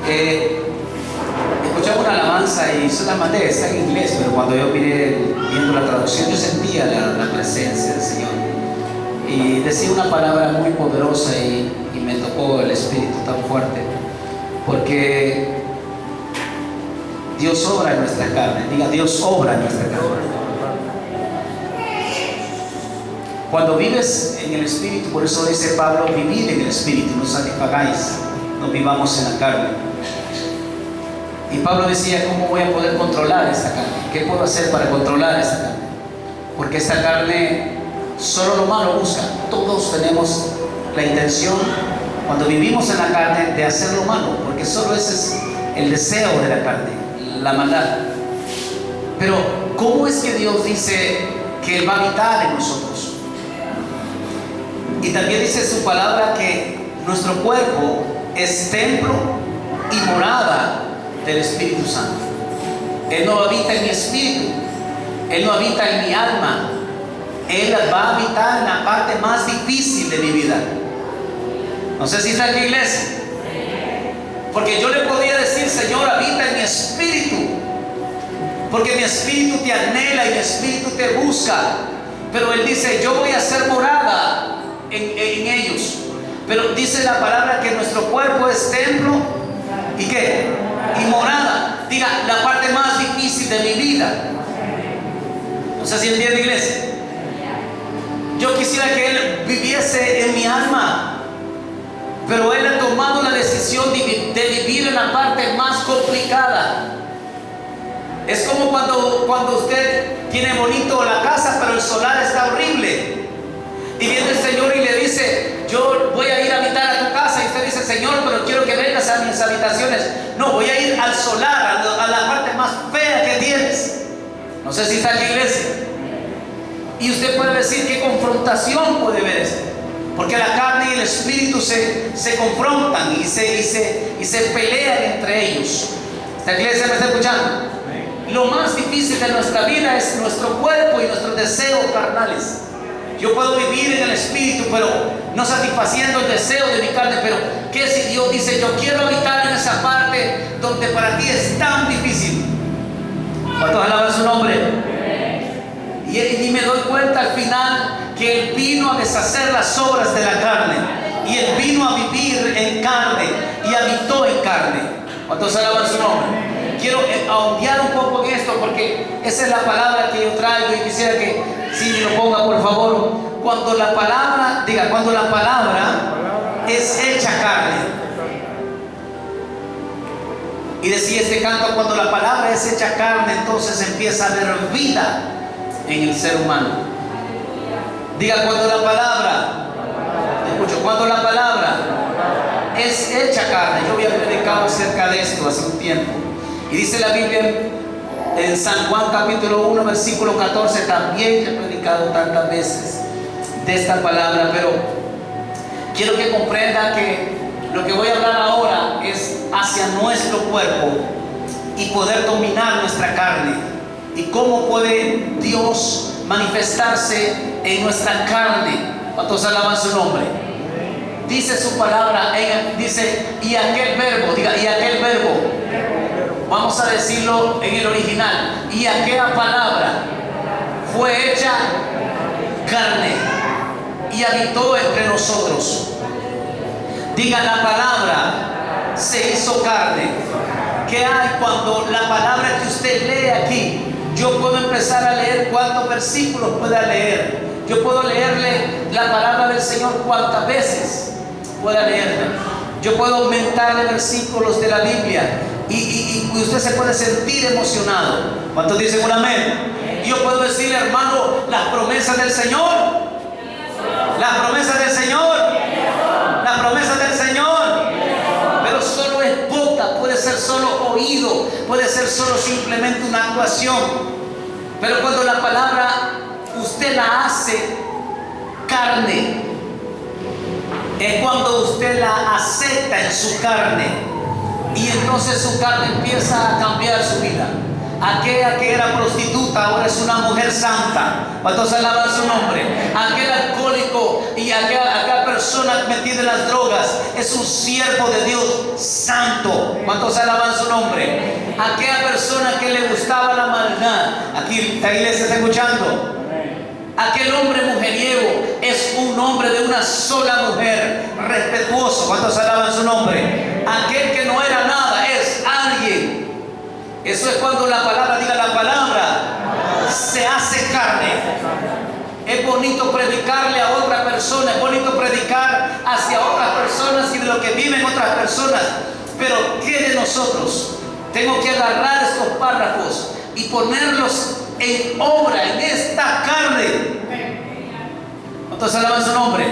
Escuchaba una alabanza y se la mandé, está en inglés, pero cuando yo miré viendo la traducción, yo sentía la presencia del Señor. Y decía una palabra muy poderosa y me tocó el espíritu tan fuerte, porque Dios obra en nuestra carne. Diga, Dios obra en nuestra carne. Cuando vives en el espíritu, por eso dice Pablo, vivid en el espíritu, no satisfagáis, no vivamos en la carne. Y Pablo decía, ¿cómo voy a poder controlar esta carne? ¿Qué puedo hacer para controlar esta carne? Porque esta carne solo lo malo busca. Todos tenemos la intención, cuando vivimos en la carne, de hacer lo malo, porque solo ese es el deseo de la carne, la maldad. Pero ¿cómo es que Dios dice que Él va a habitar en nosotros? Y también dice su palabra que nuestro cuerpo es templo y morada del Espíritu Santo. Él no habita en mi espíritu, Él no habita en mi alma, Él va a habitar en la parte más difícil de mi vida. No sé si está aquí, iglesia. Porque yo le podría decir, Señor, habita en mi espíritu, porque mi espíritu te anhela y mi espíritu te busca. Pero Él dice, yo voy a hacer morada en ellos. Pero dice la palabra que nuestro cuerpo es templo y ¿qué? Y morada. Diga, la parte más difícil de mi vida. No sé si entiende, iglesia. Yo quisiera que Él viviese en mi alma, pero Él ha tomado la decisión de vivir en la parte más complicada. Es como cuando usted tiene bonito la casa, pero el solar está horrible. Y viene el Señor y le dice, yo voy a ir a habitar a tu casa. Y usted dice, Señor, pero quiero que vengas a mis habitaciones. No, voy a ir al solar, a la parte más fea que tienes. No sé si está aquí, iglesia. Y usted puede decir, ¿qué confrontación puede haber esto? Porque la carne y el espíritu se confrontan y se pelean entre ellos. ¿Esta iglesia me está escuchando? Lo más difícil de nuestra vida es nuestro cuerpo y nuestros deseos carnales. Yo puedo vivir en el espíritu, pero no satisfaciendo el deseo de mi carne. Pero ¿qué si Dios dice, yo quiero habitar en esa parte donde para ti es tan difícil? ¿Cuántos alaban su nombre? Y me doy cuenta al final que Él vino a deshacer las obras de la carne, y Él vino a vivir en carne y habitó en carne. ¿Cuántos alaban su nombre? Quiero ahondear un poco en esto, porque esa es la palabra que yo traigo, y quisiera que si me lo ponga, por favor. Cuando la palabra, diga, cuando la palabra es hecha carne. Y decía este canto, cuando la palabra es hecha carne, entonces empieza a haber vida en el ser humano. Diga, cuando la palabra, escucho, cuando la palabra es hecha carne. Yo había predicado acerca de esto hace un tiempo. Y dice la Biblia en San Juan capítulo 1 versículo 14, también he predicado tantas veces de esta palabra, pero quiero que comprenda que lo que voy a hablar ahora es hacia nuestro cuerpo y poder dominar nuestra carne, y cómo puede Dios manifestarse en nuestra carne. ¿Cuántos alaban su nombre? Dice su palabra, dice, y aquel verbo, diga, y aquel verbo, vamos a decirlo en el original, y aquella palabra fue hecha carne y habitó entre nosotros. Diga, la palabra se hizo carne. ¿Qué hay cuando la palabra que usted lee aquí? Yo puedo empezar a leer cuántos versículos pueda leer. Yo puedo leerle la palabra del Señor cuántas veces pueda leerla. Yo puedo aumentarle versículos de la Biblia y usted se puede sentir emocionado. ¿Cuántos dicen un amén? Yo puedo decirle, hermano, las promesas del Señor, las promesas del Señor, las promesas del Señor. Pero solo es boca, puede ser solo oído, puede ser solo simplemente una actuación. Pero cuando la palabra usted la hace carne, es cuando usted la acepta en su carne, y entonces su carne empieza a cambiar su vida. Aquella que era prostituta ahora es una mujer santa. ¿Cuántos alaban su nombre? Aquel alcohólico y aquella persona persona metida en las drogas es un siervo de Dios santo. ¿Cuántos alaban su nombre? Aquella persona que le gustaba la maldad. Aquí la iglesia está escuchando. Aquel hombre mujeriego es un hombre de una sola mujer, respetuoso. ¿Cuántos alaban su nombre? Aquel que no era nada es alguien. Eso es cuando la palabra, diga la palabra, se hace carne. Es bonito predicarle a otra persona, es bonito predicar hacia otras personas y de lo que viven otras personas. Pero ¿qué de nosotros? Tengo que agarrar estos párrafos y ponerlos en obra, en esta carne. ¿Cuántos alaban su nombre?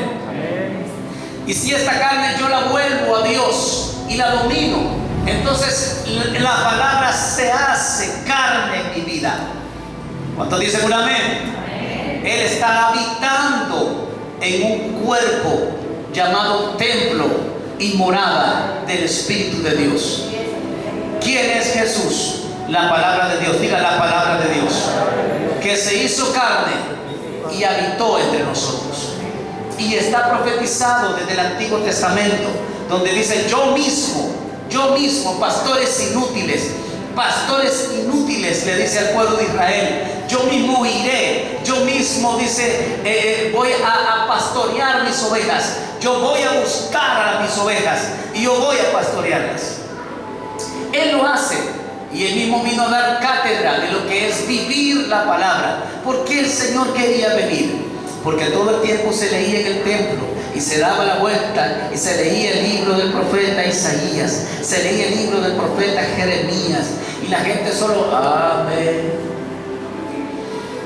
Y si esta carne yo la vuelvo a Dios y la domino, entonces la palabra se hace carne en mi vida. ¿Cuántos dicen un amén? Él está habitando en un cuerpo llamado templo y morada del Espíritu de Dios. ¿Quién es Jesús? La palabra de Dios. Diga la palabra de Dios, que se hizo carne y habitó entre nosotros. Y está profetizado desde el Antiguo Testamento, donde dice: yo mismo, pastores inútiles, le dice al pueblo de Israel, yo mismo iré, yo mismo, dice, voy a pastorear mis ovejas, yo voy a buscar a mis ovejas y yo voy a pastorearlas. Él lo hace, y Él mismo vino a dar cátedra de lo que es vivir la palabra. ¿Por qué el Señor quería venir? Porque todo el tiempo se leía en el templo y se daba la vuelta y se leía el libro del profeta Isaías, se leía el libro del profeta Jeremías, y la gente solo amén.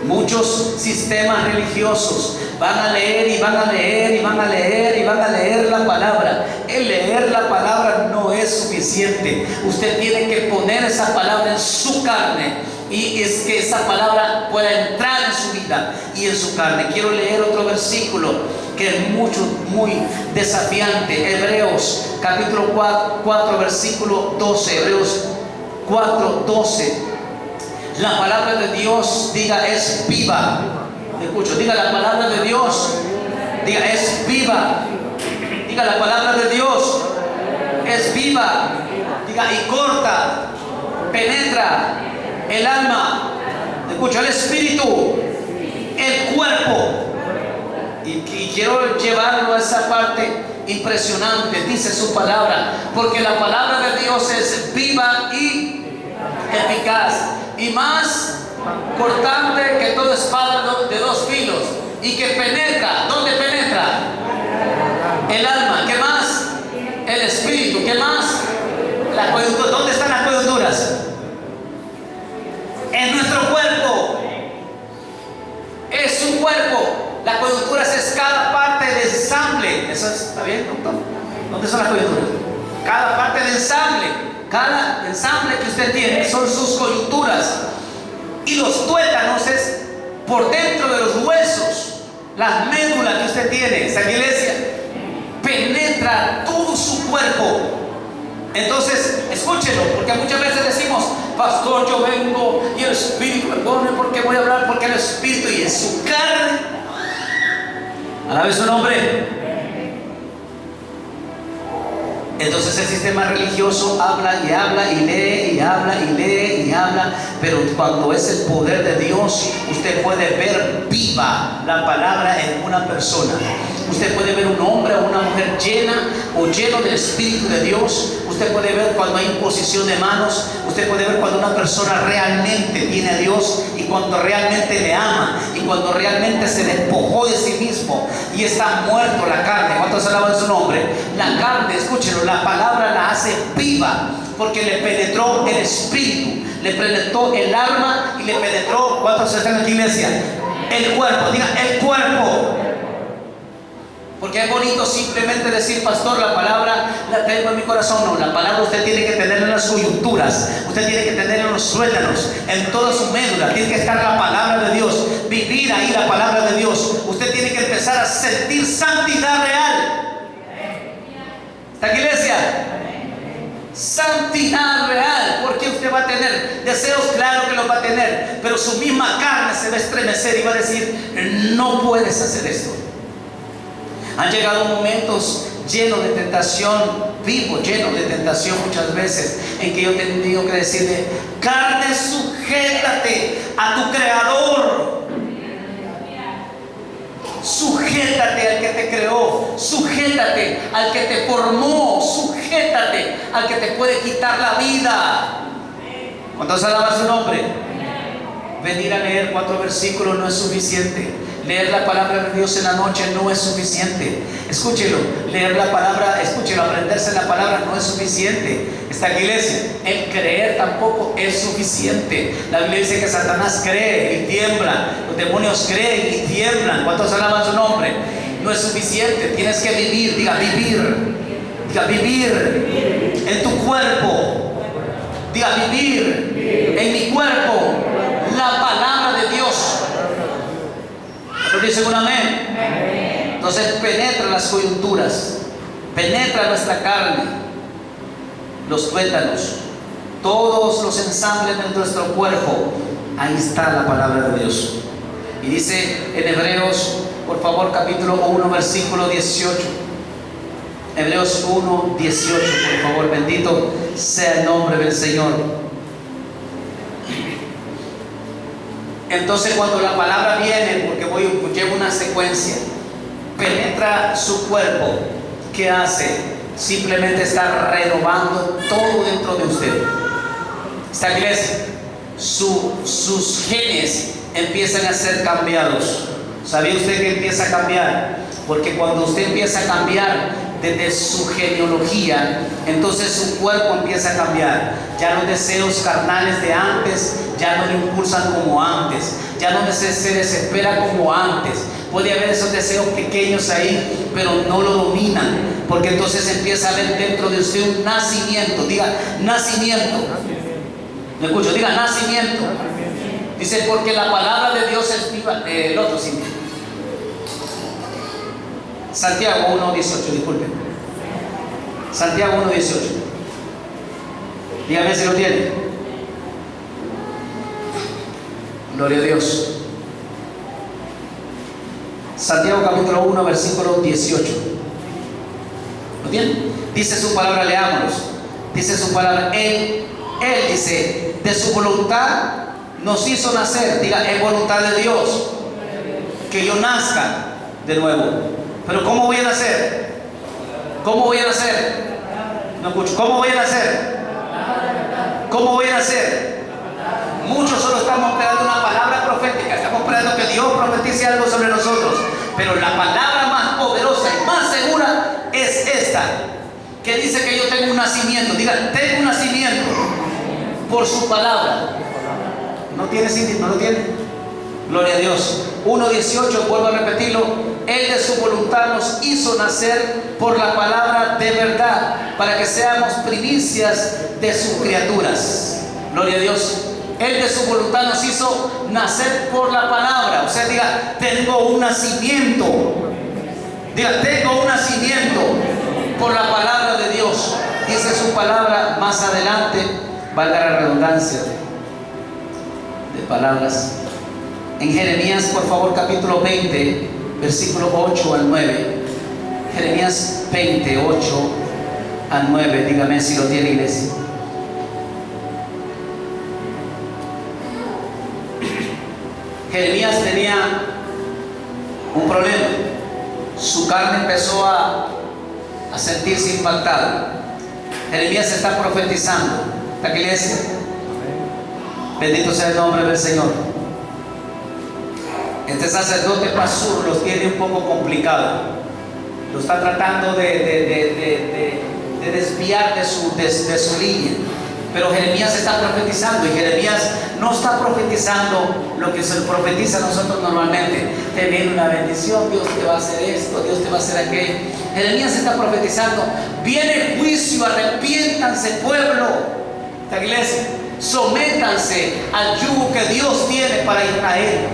Muchos sistemas religiosos van a leer y van a leer y van a leer y van a leer la palabra. El leer la palabra no es suficiente. Usted tiene que poner esa palabra en su carne, y es que esa palabra pueda entrar en su vida y en su carne. Quiero leer otro versículo que es muy desafiante. Hebreos capítulo 4 versículo 12. Hebreos 4, 12. La palabra de Dios, diga, es viva. Escucho, diga la palabra de Dios, diga, es viva. Diga la palabra de Dios, es viva. Diga, y corta, penetra el alma. Escucha, el espíritu, el cuerpo. Y quiero llevarlo a esa parte impresionante. Dice su palabra, porque la palabra de Dios es viva y eficaz, y más cortante que toda espada de dos filos, y que penetra. ¿Dónde penetra? El alma. ¿Qué más? El espíritu. ¿Qué más? La coyuntura. ¿Dónde están las coyunturas? En nuestro cuerpo. Es su cuerpo. Las coyunturas es cada parte de ensamble. ¿Eso está bien, doctor? ¿Dónde son las coyunturas? Cada parte de ensamble. Cada ensamble que usted tiene son sus coyunturas. Y los tuétanos es por dentro de los huesos. Las médulas que usted tiene, esa iglesia, penetra todo su cuerpo. Entonces, escúchelo, porque muchas veces decimos: pastor, yo vengo y el Espíritu me pone porque voy a hablar, porque el Espíritu, y en su carne. Alabe su nombre. Entonces el sistema religioso habla y habla y lee y habla y lee y habla, pero cuando es el poder de Dios, usted puede ver viva la palabra en una persona. Usted puede ver un hombre o una mujer llena o lleno del Espíritu de Dios. Usted puede ver cuando hay imposición de manos. Usted puede ver cuando una persona realmente tiene a Dios, y cuando realmente le ama, y cuando realmente se despojó de sí mismo y está muerto la carne. ¿Cuántos alaban su nombre? La carne, escúchenlo, la palabra la hace viva, porque le penetró el espíritu, le penetró el alma y le penetró, ¿cuántos están en la iglesia? El cuerpo. Diga, el cuerpo. Porque es bonito simplemente decir: pastor, la palabra la tengo en mi corazón. No, la palabra usted tiene que tenerla en las coyunturas, usted tiene que tenerla en los tuétanos, en toda su médula. Tiene que estar la palabra de Dios, vivir ahí la palabra de Dios. Usted tiene que empezar a sentir santidad real. ¿Está aquí, iglesia? Santidad real. Porque usted va a tener deseos, claro que los va a tener, pero su misma carne se va a estremecer y va a decir: no puedes hacer esto. Han llegado momentos llenos de tentación, vivo lleno de tentación muchas veces, en que yo he tenido que decirle: carne, sujétate a tu Creador. Sujétate al que te creó, sujétate al que te formó, sujétate al que te puede quitar la vida. ¿Cuántos alaban su nombre? Venir a leer 4 versículos no es suficiente. Leer la palabra de Dios en la noche no es suficiente. Escúchelo, leer la palabra, escúchelo, aprenderse la palabra no es suficiente. Esta iglesia, el creer tampoco es suficiente. La Biblia dice que Satanás cree y tiembla, los demonios creen y tiemblan. ¿Cuántos alaban su nombre? No es suficiente, tienes que vivir, diga vivir en tu cuerpo, diga vivir en mi cuerpo la palabra de Dios. ¿Pero dicen un amén? Entonces penetra las coyunturas, penetra nuestra carne, los tuétanos, todos los ensambles de nuestro cuerpo. Ahí está la palabra de Dios. Y dice en Hebreos, por favor, capítulo 1, versículo 18. Hebreos 1, 18, por favor, bendito sea el nombre del Señor. Entonces cuando la palabra viene, porque llevo una secuencia, penetra su cuerpo, ¿qué hace? Simplemente está renovando todo dentro de usted. Esta iglesia, sus genes empiezan a ser cambiados. ¿Sabía usted que empieza a cambiar? Porque cuando usted empieza a cambiar desde su genealogía, entonces su cuerpo empieza a cambiar. Ya los deseos carnales de antes ya no le impulsan como antes, ya no se desespera como antes. Puede haber esos deseos pequeños ahí, pero no lo dominan, porque entonces empieza a haber dentro de usted un nacimiento. Diga nacimiento. ¿Me escucho? Diga nacimiento. Dice, porque la palabra de Dios es viva. El otro sí. Santiago 1:18, disculpen. Santiago 1:18. Dígame si lo tiene. Gloria a Dios. Santiago capítulo 1, versículo 18. ¿Lo tienen? Dice su palabra, leámoslos. Dice su palabra, Él dice, de su voluntad nos hizo nacer. Diga, es voluntad de Dios que yo nazca de nuevo. Pero ¿cómo voy a nacer? ¿Cómo voy a nacer? No escucho. ¿Cómo voy a nacer? ¿Cómo voy a nacer? Muchos solo estamos esperando una palabra profética, estamos esperando que Dios profetice algo sobre nosotros, pero la palabra más poderosa y más segura es esta, que dice que yo tengo un nacimiento. Diga, tengo un nacimiento por su palabra. ¿No tiene sentido? ¿No lo tiene? Gloria a Dios. 1:18, vuelvo a repetirlo. Él de su voluntad nos hizo nacer por la palabra de verdad, para que seamos primicias de sus criaturas. Gloria a Dios. Él de su voluntad nos hizo nacer por la palabra. O sea, diga, tengo un nacimiento. Diga, tengo un nacimiento por la palabra de Dios. Dice su palabra más adelante, valga la redundancia de palabras. En Jeremías, por favor, capítulo 20, versículo 8 al 9. Jeremías 20, 8 al 9. Dígame si lo tiene, iglesia. Jeremías tenía un problema. Su carne empezó a sentirse impactada. Jeremías está profetizando. ¿Está aquí, iglesia? Bendito sea el nombre del Señor. Este sacerdote Pasur los tiene un poco complicado. Lo está tratando de desviar de su línea. Pero Jeremías está profetizando, y Jeremías no está profetizando lo que se profetiza a nosotros normalmente. Te viene una bendición, Dios te va a hacer esto, Dios te va a hacer aquello. Jeremías está profetizando, viene juicio, arrepiéntanse pueblo. Esta iglesia, sométanse al yugo que Dios tiene para Israel.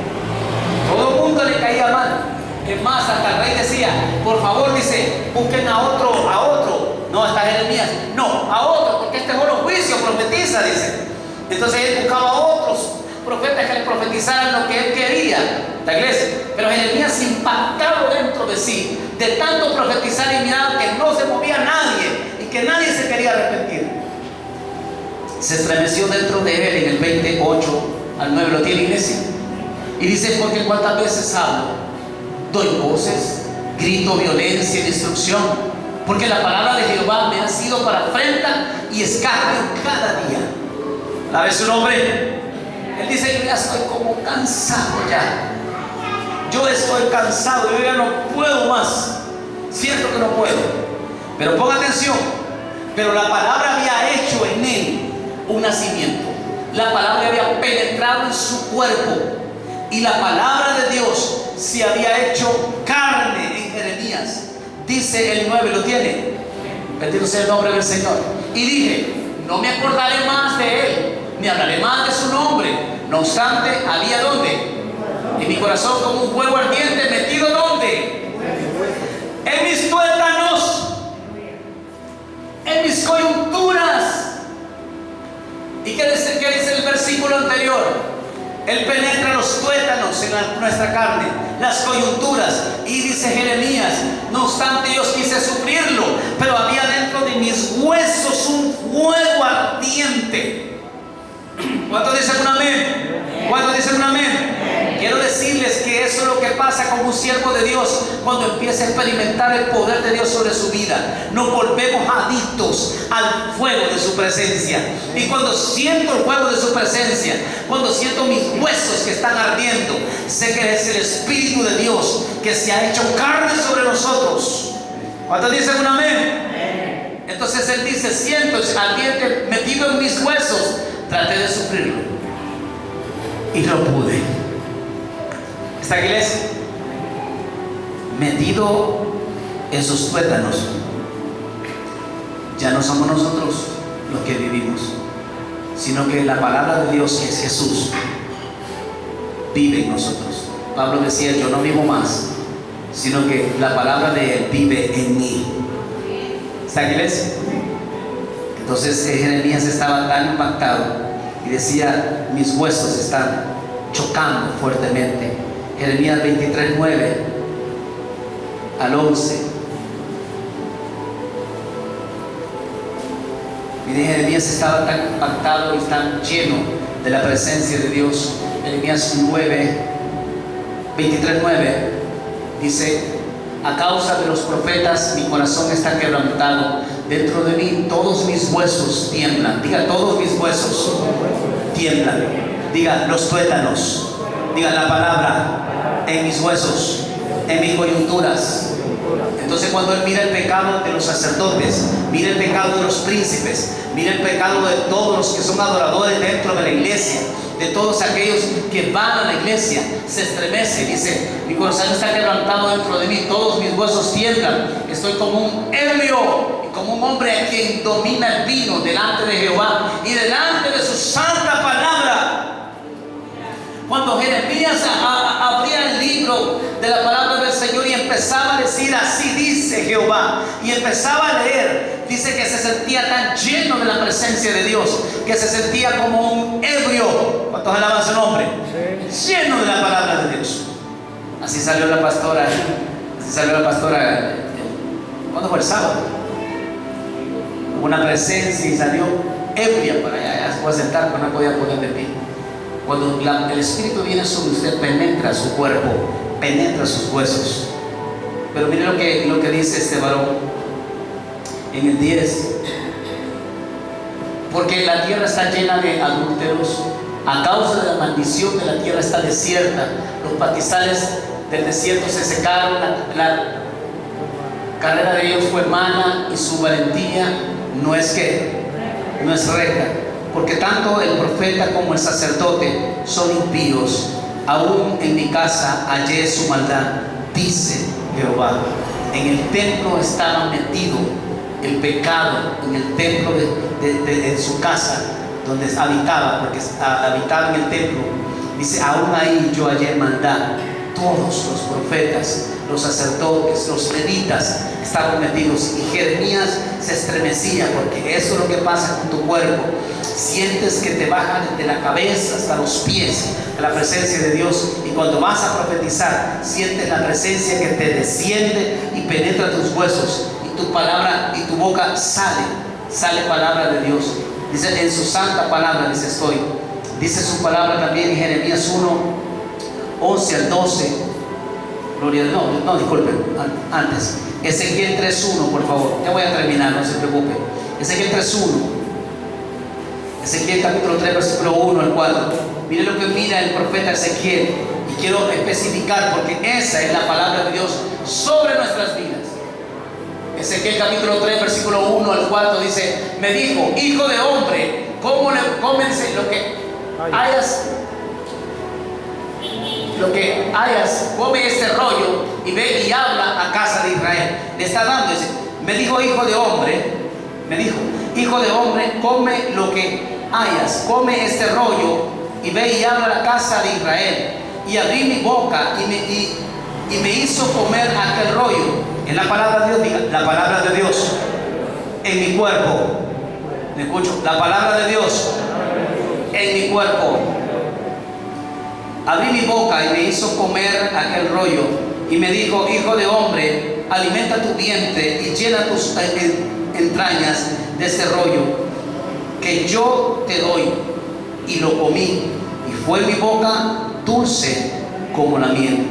Todo el mundo le caía mal. Es más, hasta el rey decía, por favor, dice, busquen a otro. No, está Jeremías. No, a otro, porque este es bueno juicio, profetiza, dice. Entonces él buscaba a otros profetas que le profetizaran lo que él quería, la iglesia. Pero Jeremías, impactado dentro de de sí, de tanto profetizar y mirar que no se movía nadie y que nadie se quería arrepentir. Se estremeció dentro de él en el 28 al 9, ¿lo tiene, iglesia? Y dice: porque cuántas veces hablo, doy voces, grito violencia y destrucción, porque la palabra de Jehová me ha sido para afrenta y escarnio cada día. ¿La ve su nombre? Él dice: yo ya estoy como cansado ya. Yo estoy cansado, yo ya no puedo más. Siento que no puedo. Pero ponga atención. Pero la palabra había hecho en él un nacimiento. La palabra había penetrado en su cuerpo. Y la palabra de Dios se había hecho carne en Jeremías. Dice el 9, ¿lo tiene? Bendito sea el nombre del Señor. Y dije: no me acordaré más de él, ni hablaré más de su nombre. No obstante, había ¿dónde? En mi corazón como un fuego ardiente metido ¿dónde? En mis tuétanos, en mis coyunturas. ¿Y qué dice el versículo anterior? Él penetra los tuétanos en nuestra carne, las coyunturas. Y dice Jeremías: no obstante yo quise sufrirlo, pero había dentro de mis huesos un fuego ardiente. ¿Cuántos dicen un amén? ¿Cuántos dicen un amén? Quiero decirles que eso es lo que pasa con un siervo de Dios cuando empieza a experimentar el poder de Dios sobre su vida. Nos volvemos adictos al fuego de su presencia. Y cuando siento el fuego de su presencia, cuando siento mis huesos que están ardiendo, sé que es el Espíritu de Dios que se ha hecho carne sobre nosotros. ¿Cuántos dicen un amén? Entonces él dice: siento el ardiente metido en mis huesos. Traté de sufrirlo y no pude. Esta iglesia, metido en sus tuétanos, ya no somos nosotros los que vivimos, sino que la palabra de Dios, que es Jesús, vive en nosotros. Pablo decía: yo no vivo más, sino que la palabra de Él vive en mí. ¿Esta iglesia? Entonces Jeremías estaba tan impactado y decía: mis huesos están chocando fuertemente. Jeremías 23, 9 al 11. Miren, Jeremías estaba tan impactado y tan lleno de la presencia de Dios. Jeremías 23, 9 dice: a causa de los profetas mi corazón está quebrantado, dentro de mí todos mis huesos tiemblan. Diga: todos mis huesos tiemblan. Diga: los tuétanos. Diga la palabra: en mis huesos, en mis coyunturas. Entonces cuando él mira el pecado de los sacerdotes, mira el pecado de los príncipes, mira el pecado de todos los que son adoradores dentro de la iglesia, de todos aquellos que van a la iglesia, se estremece. Dice: mi corazón está quebrantado dentro de mí, todos mis huesos tiemblan. Estoy como un ebrio y como un hombre a quien domina el vino delante de Jehová y delante de su santa palabra. Cuando Jeremías abría el libro de la palabra del Señor y empezaba a decir: así dice Jehová, y empezaba a leer, dice que se sentía tan lleno de la presencia de Dios que se sentía como un ebrio. ¿Cuántos alaban su nombre? Sí. Lleno de la palabra de Dios. Así salió la pastora. ¿Cuándo fue? El sábado. Hubo una presencia y salió ebria para allá. Ya se puede sentar, pero no podía poner de pie. Cuando el Espíritu viene sobre usted, penetra su cuerpo, penetra sus huesos. Pero mire lo que dice este varón en el 10: porque la tierra está llena de adúlteros, a causa de la maldición de la tierra está desierta, los pastizales del desierto se secaron, la carrera de ellos fue mala y su valentía no es recta. Porque tanto el profeta como el sacerdote son impíos, aún en mi casa hallé su maldad, dice Jehová. En el templo estaba metido el pecado, en el templo de su casa, donde habitaba, porque habitaba en el templo. Dice: aún ahí yo hallé maldad. Todos los profetas los sacerdotes, los levitas estaban metidos, y Jeremías se estremecía, porque eso es lo que pasa con tu cuerpo. Sientes que te bajan desde la cabeza hasta los pies de la presencia de Dios, y cuando vas a profetizar sientes la presencia que te desciende y penetra tus huesos, y tu palabra y tu boca sale palabra de Dios. Dice, en su santa palabra, dice, estoy. Dice su palabra también en Jeremías 1:11 al 12. Gloria a Dios. No, disculpen, antes. Ezequiel 3:1, por favor. Ya voy a terminar, no se preocupe. Ezequiel 3:1. Ezequiel capítulo 3, versículo 1 al 4. Mire lo que mira el profeta Ezequiel. Y quiero especificar, porque esa es la palabra de Dios sobre nuestras vidas. Ezequiel capítulo 3, versículo 1 al 4 dice: me dijo, hijo de hombre, cómense lo que hayas, come este rollo y ve y habla a casa de Israel. Le está dando, dice, me dijo, hijo de hombre, come lo que hayas, come este rollo y ve y habla a la casa de Israel. Y abrí mi boca y me hizo comer aquel rollo. En la palabra de Dios, diga, la palabra de Dios en mi cuerpo. ¿Me escucho? La palabra de Dios en mi cuerpo. Abrí mi boca y me hizo comer aquel rollo. Y me dijo, hijo de hombre, alimenta tu vientre y llena tus entrañas de este rollo que yo te doy. Y lo comí, y fue mi boca dulce como la miel.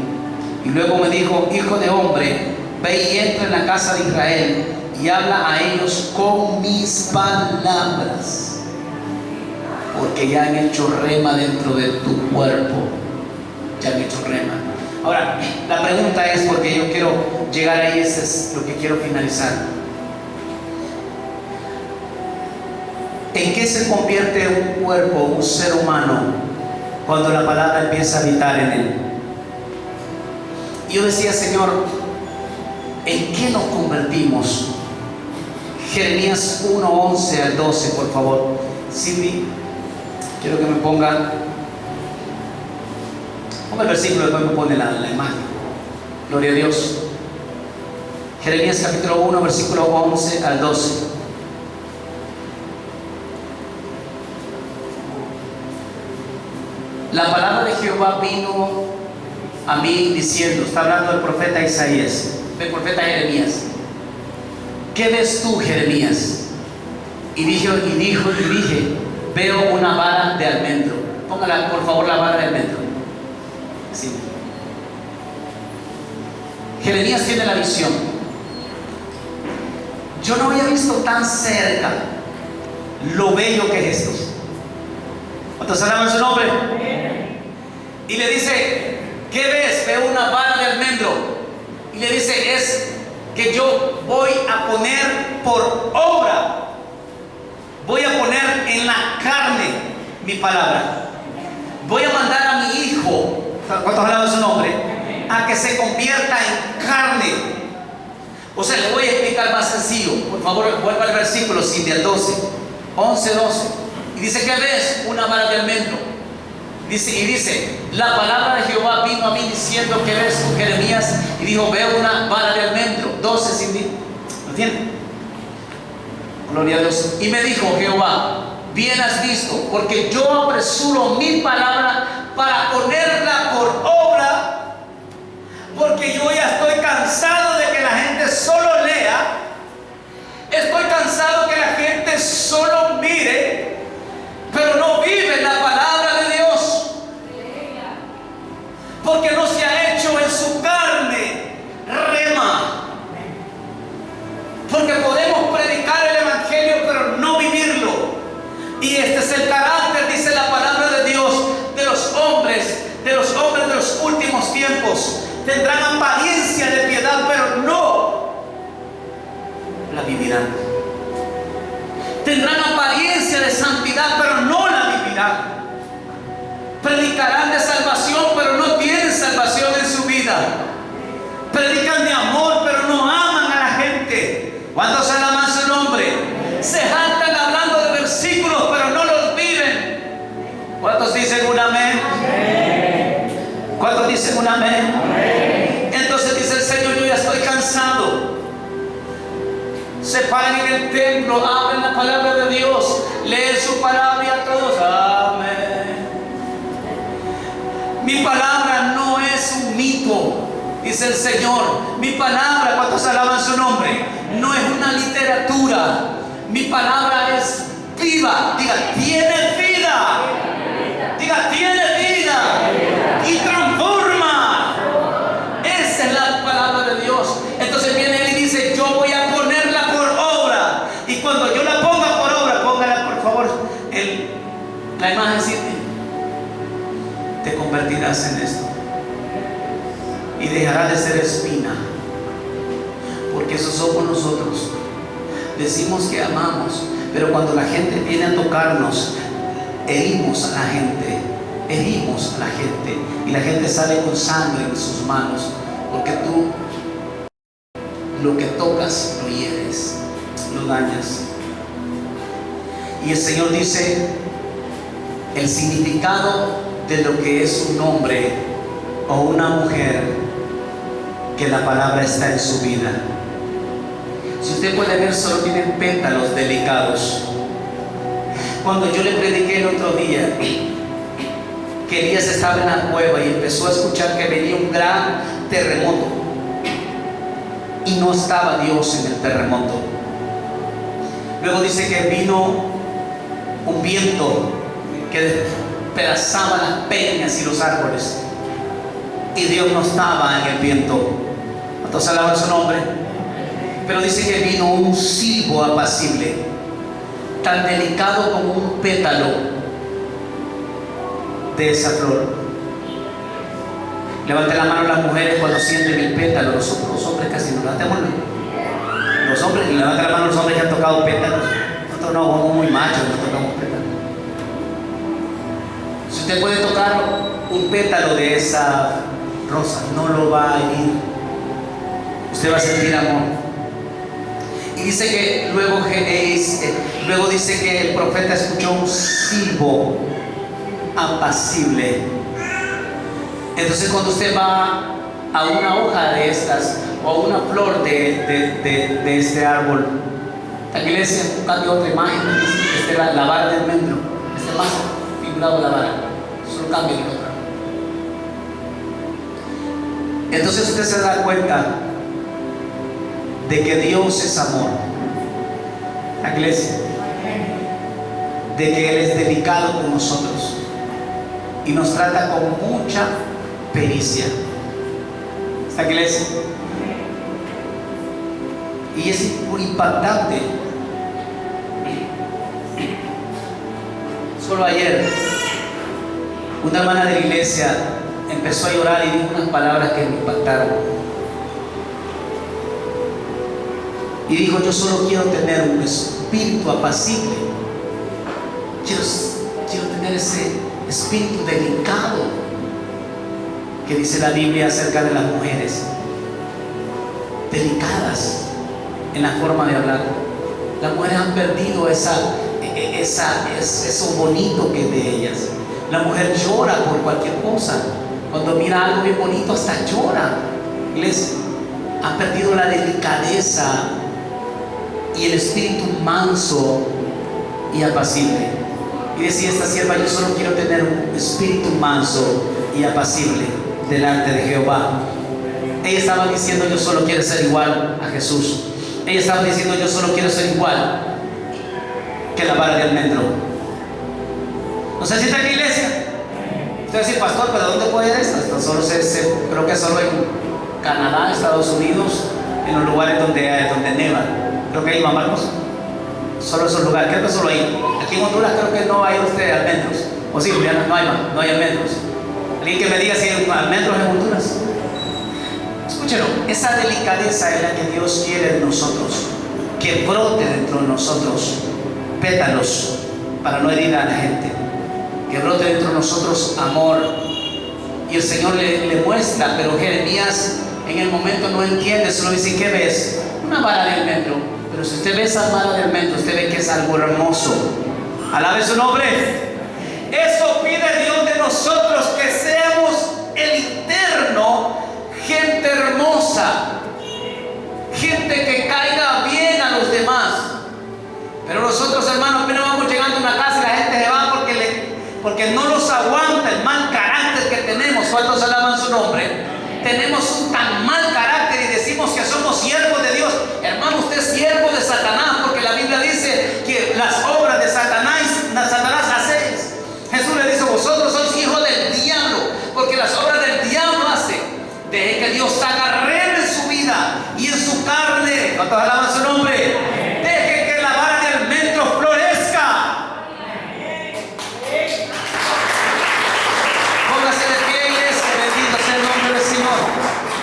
Y luego me dijo, hijo de hombre, ve y entra en la casa de Israel y habla a ellos con mis palabras, porque ya han hecho rema dentro de tu cuerpo. Ya han hecho rema. Ahora, la pregunta es, porque yo quiero llegar ahí, eso es lo que quiero finalizar. ¿En qué se convierte un cuerpo, un ser humano, cuando la palabra empieza a habitar en él? Yo decía, Señor, ¿en qué nos convertimos? Jeremías 1:11 al 12, por favor. Cindy, quiero que me ponga el versículo, después me pone la imagen. Gloria a Dios. Jeremías capítulo 1, versículo 11 al 12. La palabra de Jehová vino a mí diciendo, está hablando el profeta Isaías, el profeta Jeremías. ¿Qué ves tú, Jeremías? Y dije, veo una vara de almendro. Póngala, por favor, la vara de almendro. Sí. Jeremías tiene la visión. Yo no había visto tan cerca lo bello que es esto. ¿Cuántos alaban su nombre? Y le dice, ¿qué ves? Veo una vara de almendro. Y le dice, es que yo voy a poner por obra, voy a poner en la carne mi palabra. Voy a mandar a mi hijo, ¿cuántos alaban su nombre? A que se convierta en carne. O sea, le voy a explicar más sencillo. Por favor, vuelva al versículo, sí, del 12, 11, 12. Y dice, ¿qué ves? Una vara de almendro. Dice, la palabra de Jehová vino a mí diciendo, ¿qué ves tú, Jeremías? Y dijo, veo una vara de almendro. 12, sin. ¿Lo tienen? Gloria a Dios. Y me dijo Jehová, bien has visto, porque yo apresuro mi palabra para ponerla por obra, porque yo ya estoy cansado de que la gente solo lea, estoy cansado que la gente solo mire, pero no vive la palabra de Dios, porque no se ha hecho en su carne rema. Porque podemos predicar el evangelio pero no vivirlo. Y este es el carácter, dice la palabra de Dios, de los hombres de los últimos tiempos. Tendrán apariencia de piedad pero no la vivirán. Tendrán apariencia de santidad pero no la vivirán. Predicarán de salvación pero no tienen salvación en su vida. Predican de amor pero no aman a la gente. ¿Cuántos alaban su nombre? Se jactan hablando de versículos pero no los viven. ¿Cuántos dicen un amén? ¿Cuántos dicen un amén? Entonces dice el cansado, se paran en el templo, abren la palabra de Dios, leen su palabra y a todos, amén. Mi palabra no es un mito, dice el Señor. Mi palabra, ¿cuántos alaban su nombre? No es una literatura. Mi palabra es viva. Diga, tiene vida. Diga, tiene vida. Y transforma. Esa es la palabra de Dios. Entonces viene él y dice, yo voy a ponerla por obra. Y cuando yo la ponga por obra, póngala por favor la imagen, ¿sí? Te convertirás en esto y dejará de ser espina, porque eso somos nosotros. Decimos que amamos, pero cuando la gente viene a tocarnos, herimos a la gente y la gente sale con sangre en sus manos, porque tú lo que tocas lo hieres, lo dañas. Y el Señor dice el significado de lo que es un hombre o una mujer, que la palabra está en su vida. Si usted puede ver, solo tienen pétalos delicados. Cuando yo le prediqué el otro día que Elías estaba en la cueva y empezó a escuchar que venía un gran terremoto, y no estaba Dios en el terremoto. Luego dice que vino un viento que despedazaba las peñas y los árboles, y Dios no estaba en el viento. ¿Cuántos alaban su nombre? Pero dice que vino un silbo apacible, tan delicado como un pétalo de esa flor. Levanten la mano las mujeres cuando sienten el pétalo. Los hombres casi no. Levantémoslo. Los hombres, levanten la mano los hombres que han tocado pétalos. Nosotros no, somos muy machos, no tocamos pétalos. Si usted puede tocar un pétalo de esa rosa, no lo va a herir. Usted va a sentir amor. Y dice que luego dice que el profeta escuchó un silbo apacible. Entonces cuando usted va a una hoja de estas o a una flor de este árbol, la iglesia cambia otra imagen, dice la vara del almendro, más figurado la vara, solo cambia en otra. Entonces usted se da cuenta de que Dios es amor, la iglesia, de que Él es delicado con nosotros y nos trata con mucha pericia, esta iglesia. Y es muy impactante. Solo ayer una hermana de la iglesia empezó a llorar y dijo unas palabras que me impactaron. Y dijo, yo solo quiero tener un espíritu apacible. Quiero tener ese espíritu delicado que dice la Biblia acerca de las mujeres, delicadas en la forma de hablar. Las mujeres han perdido eso bonito que es de ellas. La mujer llora por cualquier cosa. Cuando mira algo bien bonito hasta llora. Iglesia, ha perdido la delicadeza y el espíritu manso y apacible. Y decía esta sierva, yo solo quiero tener un espíritu manso y apacible delante de Jehová. Ella estaba diciendo, yo solo quiero ser igual a Jesús. Ella estaba diciendo, yo solo quiero ser igual que la vara de almendro. ¿No se siente en la iglesia? Usted dice, pastor, ¿pero dónde puede ir esto? Esto solo creo que solo en Canadá, Estados Unidos, en los lugares donde neva. Creo que hay más Marcos. Solo esos lugares, creo que solo ahí. Aquí en Honduras creo que no hay almendros. O sí, Juliana, no hay almendros. Alguien que me diga si hay almendros en Honduras. Escúchelo, esa delicadeza es la que Dios quiere de nosotros, que brote dentro de nosotros pétalos para no herir a la gente, que brote dentro de nosotros amor. Y el Señor le muestra, pero Jeremías en el momento no entiende, solo dice, ¿qué ves? Una vara de almendro. Pero si usted ve esa vara de almendro, usted ve que es algo hermoso. Alabe su nombre. Eso pide Dios de nosotros, que seamos el interno, gente hermosa. que no los aguanta el mal carácter que tenemos. ¿Cuántos alaban su nombre? Tenemos un tan mal carácter y decimos que somos siervos de Dios. Hermano, usted es siervo de Satanás, porque la Biblia dice que las obras de Satanás hacéis. Jesús le dice: vosotros sois hijos del diablo, porque las obras del diablo hacen. Deje que Dios haga reino en su vida y en su carne. ¿Cuántos alaban su nombre? Deje que la vara de almendro florezca. Póngase de pie, iglesia. Bendito sea el nombre del Señor.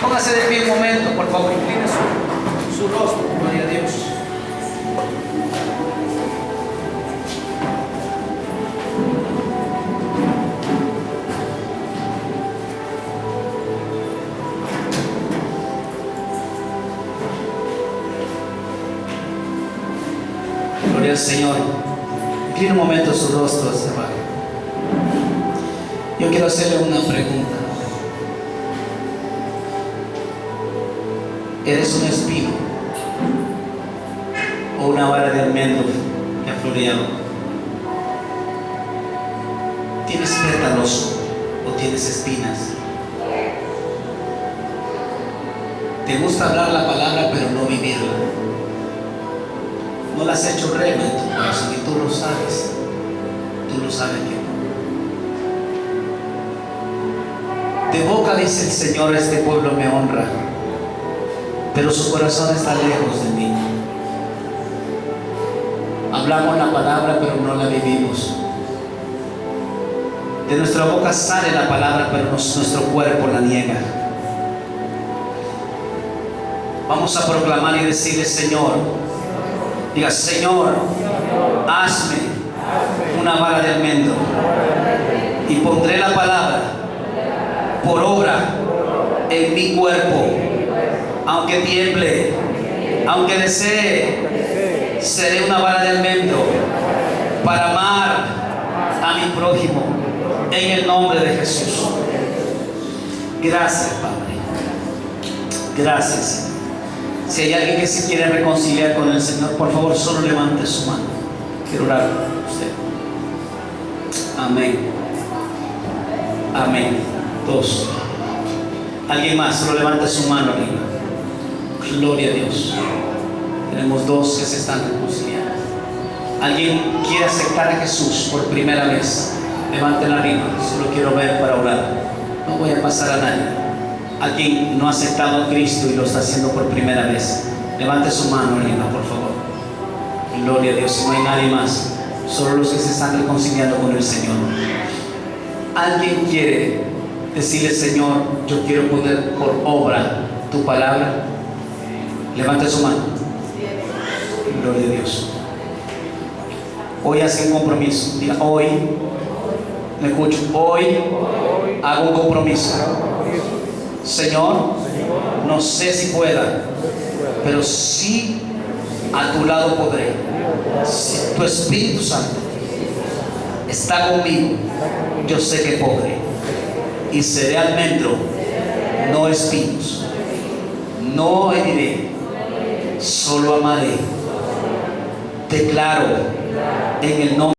Póngase de pie un momento, por favor. Incline su rostro. Gloria a Dios. Gloria al Señor. Incline un momento sus rostros, hermano. Yo quiero hacerle una pregunta. ¿Eres un espino o una vara de almendro que ha floreado? ¿Tienes pétalos o tienes espinas? ¿Te gusta hablar la palabra pero no vivirla? No la has hecho rema en tu corazón y tú lo sabes. Tú lo sabes que no. De boca dice el Señor: este pueblo me honra, pero su corazón está lejos de mí. Hablamos la palabra pero no la vivimos. De nuestra boca sale la palabra pero nuestro cuerpo la niega. Vamos a proclamar y decirle: Señor, diga: Señor, hazme una vara de almendro y pondré la palabra por obra en mi cuerpo. Aunque tiemble, aunque desee, seré una vara de almendro para amar a mi prójimo, en el nombre de Jesús. Gracias, Padre. Gracias, Señor. Si hay alguien que se quiere reconciliar con el Señor, por favor, solo levante su mano. Quiero orar por usted. Amén. Amén. Dos. Alguien más, solo levante su mano arriba. Gloria a Dios. Tenemos dos que se están reconciliando. ¿Alguien quiere aceptar a Jesús por primera vez? Levanten arriba. Solo quiero ver para orar. No voy a pasar a nadie. Alguien no ha aceptado a Cristo y lo está haciendo por primera vez. Levante su mano arriba, por favor. Gloria a Dios. Si no hay nadie más, solo los que se están reconciliando con el Señor. ¿Alguien quiere decirle: Señor, yo quiero poner por obra tu palabra? Levante su mano. Gloria a Dios. Hoy hace un compromiso. Diga: hoy, me escucho, hoy hago un compromiso. Señor, no sé si pueda, pero sí a tu lado podré. Si tu Espíritu Santo está conmigo, yo sé que podré. Y seré almendro, no espinos. No heriré, solo amaré. Declaro en el nombre